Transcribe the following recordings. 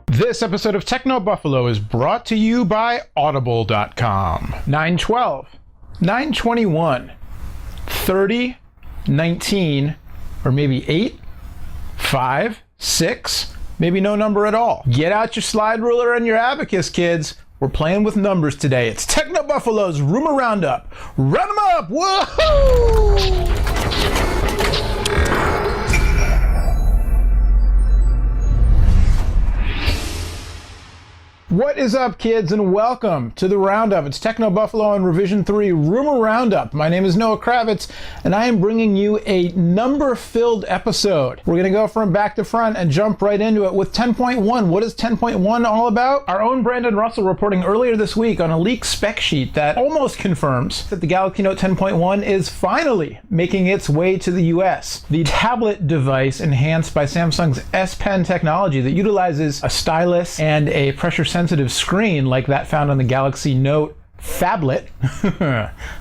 This episode of Techno Buffalo is brought to you by Audible.com. 9/12, 9/21, 30, 19, or maybe 8, 5, 6, maybe no number at all. Get out your slide ruler and your abacus, kids. We're playing with numbers today. It's Techno Buffalo's Rumor Roundup. Round 'em up! Woohoo! What is up, kids, and welcome to the Roundup. It's Techno Buffalo and Revision 3 Rumor Roundup. My name is Noah Kravitz, and I am bringing you a number-filled episode. We're going to go from back to front and jump right into it with 10.1. What is 10.1 all about? Our own Brandon Russell reporting earlier this week on a leaked spec sheet that almost confirms that the Galaxy Note 10.1 is finally making its way to the US. The tablet device enhanced by Samsung's S Pen technology that utilizes a stylus and a pressure-sensitive screen like that found on the Galaxy Note phablet,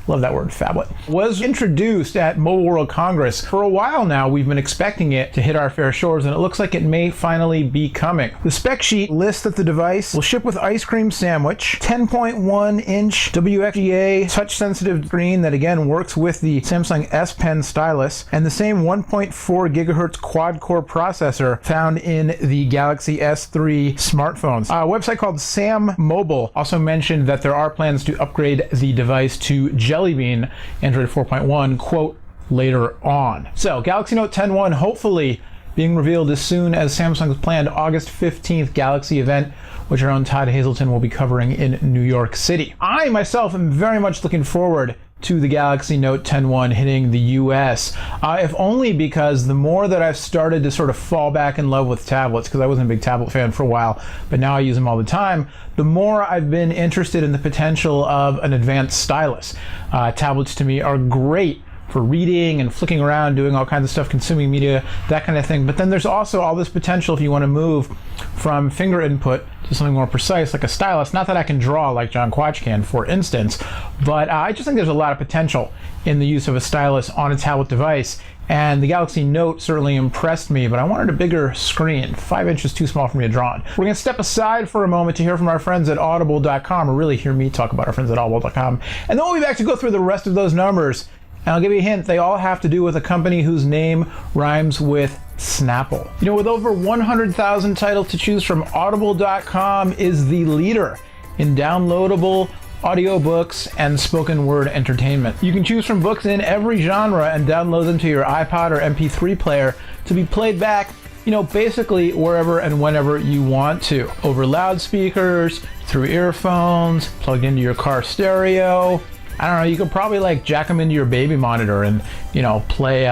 love that word, phablet, was introduced at Mobile World Congress. For a while now, we've been expecting it to hit our fair shores, and it looks like it may finally be coming. The spec sheet lists that the device will ship with ice cream sandwich, 10.1-inch WXGA touch-sensitive screen that again works with the Samsung S Pen stylus, and the same 1.4 gigahertz quad-core processor found in the Galaxy S3 smartphones. A website called Sam Mobile also mentioned that there are plans to upgrade the device to Jelly Bean Android 4.1, quote, later on. So Galaxy Note 10.1 hopefully being revealed as soon as Samsung's planned August 15th Galaxy event, which our own Todd Hazelton will be covering in New York City. I myself am very much looking forward to the Galaxy Note 10.1 hitting the US, if only because the more that I've started to sort of fall back in love with tablets, because I wasn't a big tablet fan for a while, but now I use them all the time, the more I've been interested in the potential of an advanced stylus. Tablets to me are great for reading and flicking around, doing all kinds of stuff, consuming media, that kind of thing. But then there's also all this potential if you want to move from finger input to something more precise like a stylus. Not that I can draw like John Quatch can, for instance, but I just think there's a lot of potential in the use of a stylus on a tablet device. And the Galaxy Note certainly impressed me, but I wanted a bigger screen. 5 inches too small for me to draw on. We're going to step aside for a moment to hear from our friends at Audible.com, or really hear me talk about our friends at Audible.com. And then we'll be back to go through the rest of those numbers. And I'll give you a hint, they all have to do with a company whose name rhymes with Snapple. You know, with over 100,000 titles to choose from, Audible.com is the leader in downloadable audiobooks and spoken word entertainment. You can choose from books in every genre and download them to your iPod or MP3 player to be played back, you know, basically wherever and whenever you want to. Over loudspeakers, through earphones, plugged into your car stereo. I don't know, you could probably like jack them into your baby monitor and, you know, play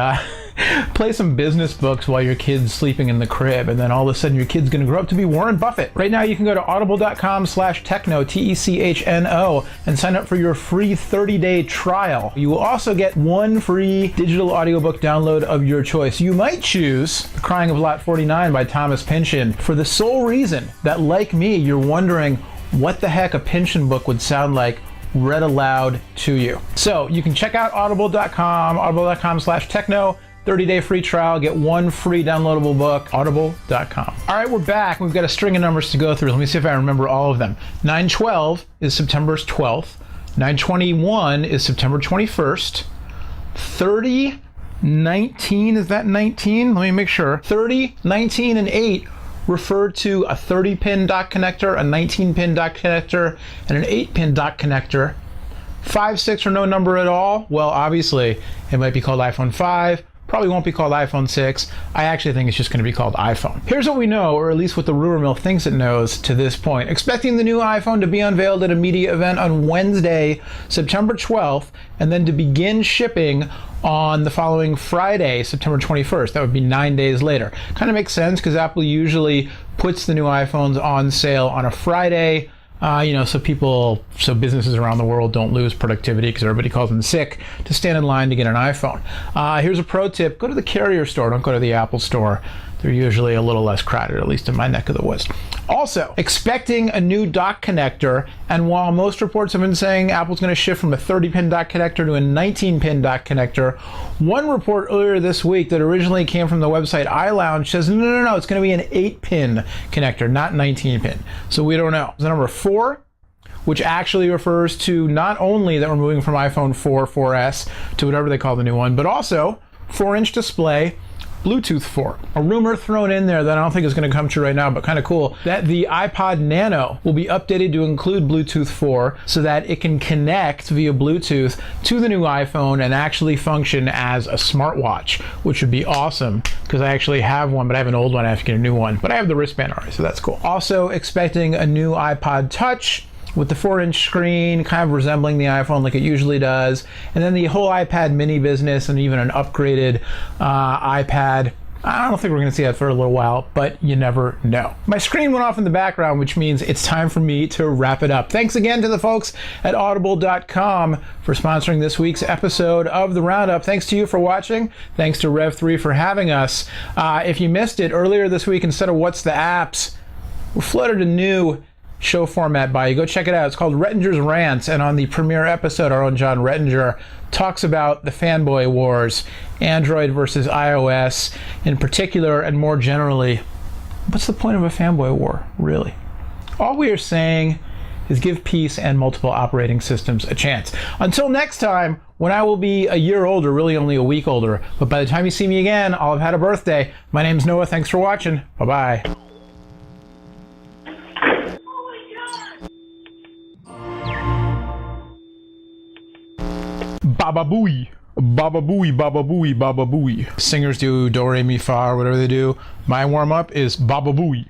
some business books while your kid's sleeping in the crib, and then all of a sudden your kid's gonna grow up to be Warren Buffett. Right now you can go to audible.com/techno, TECHNO, and sign up for your free 30-day trial. You will also get one free digital audiobook download of your choice. You might choose The Crying of Lot 49 by Thomas Pynchon for the sole reason that, like me, you're wondering what the heck a Pynchon book would sound like read aloud to you. So you can check out audible.com/techno, 30-day free trial, get one free downloadable book, audible.com. All right, we're back. We've got a string of numbers to go through. Let me see if I remember all of them. 9/12 is September 12th. 9/21 is September 21st. 30/19, is that 19? Let me make sure. 30, 19, and 8 refer to a 30-pin dock connector, a 19-pin dock connector, and an 8-pin dock connector. 5, 6, or no number at all? Well, obviously, it might be called iPhone 5. Probably won't be called iPhone 6. I actually think it's just going to be called iPhone. Here's what we know, or at least what the rumor mill thinks it knows to this point. Expecting the new iPhone to be unveiled at a media event on Wednesday, September 12th, and then to begin shipping on the following Friday, September 21st. That would be 9 days later. Kind of makes sense because Apple usually puts the new iPhones on sale on a Friday. So businesses around the world don't lose productivity because everybody calls in sick to stand in line to get an iPhone. Here's a pro tip. Go to the carrier store. Don't go to the Apple store. they're usually a little less crowded, at least in my neck of the woods. Also, expecting a new dock connector, and while most reports have been saying Apple's going to shift from a 30-pin dock connector to a 19-pin dock connector, one report earlier this week that originally came from the website iLounge says, no, it's going to be an 8-pin connector, not 19-pin. So we don't know. The number 4, which actually refers to not only that we're moving from iPhone 4, 4S to whatever they call the new one, but also 4-inch display, Bluetooth 4. A rumor thrown in there that I don't think is going to come true right now, but kind of cool, that the iPod Nano will be updated to include Bluetooth 4 so that it can connect via Bluetooth to the new iPhone and actually function as a smartwatch, which would be awesome because I actually have one, but I have an old one. I have to get a new one, but I have the wristband already, so that's cool. Also expecting a new iPod Touch with the 4-inch screen kind of resembling the iPhone like it usually does, and then the whole iPad mini business and even an upgraded iPad. I don't think we're going to see that for a little while, but you never know. My screen went off in the background, which means it's time for me to wrap it up. Thanks again to the folks at audible.com for sponsoring this week's episode of the Roundup. Thanks to you for watching. Thanks to Rev3 for having us. If you missed it, earlier this week, instead of What's the Apps, we floated a new show format by you. Go check it out. It's called Rettinger's Rants, and on the premiere episode, our own John Rettinger talks about the fanboy wars, Android versus iOS in particular, and more generally, what's the point of a fanboy war, really? All we are saying is give peace and multiple operating systems a chance. Until next time, when I will be a year older, really only a week older, but by the time you see me again, I'll have had a birthday. My name's Noah. Thanks for watching. Bye-bye. Baba booey, baba booey, baba booey, baba booey. Singers do do re mi fa or whatever they do. My warm up is baba booey.